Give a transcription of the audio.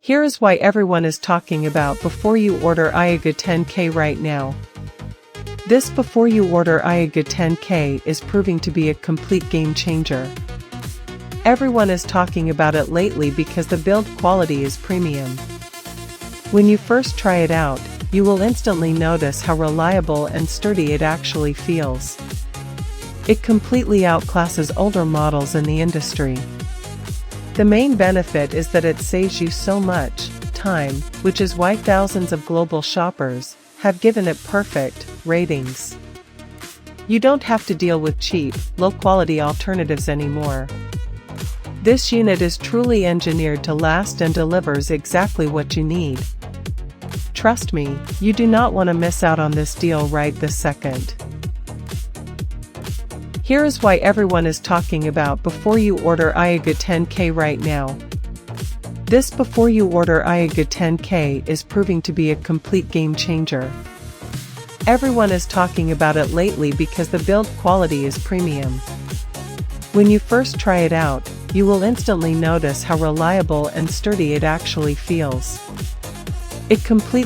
Here is why everyone is talking about before you order IOGOU 10K right now. This before you order IOGOU 10K is proving to be a complete game changer. Everyone is talking about it lately because the build quality is premium. When you first try it out, you will instantly notice how reliable and sturdy it actually feels. It completely outclasses older models in the industry. The main benefit is that it saves you so much time, which is why thousands of global shoppers have given it perfect ratings. You don't have to deal with cheap, low-quality alternatives anymore. This unit is truly engineered to last and delivers exactly what you need. Trust me, you do not want to miss out on this deal right this second. Here is why everyone is talking about before you order IOGOU 10K right now. This before you order IOGOU 10K is proving to be a complete game changer. Everyone is talking about it lately because the build quality is premium. When you first try it out, you will instantly notice how reliable and sturdy it actually feels. It completely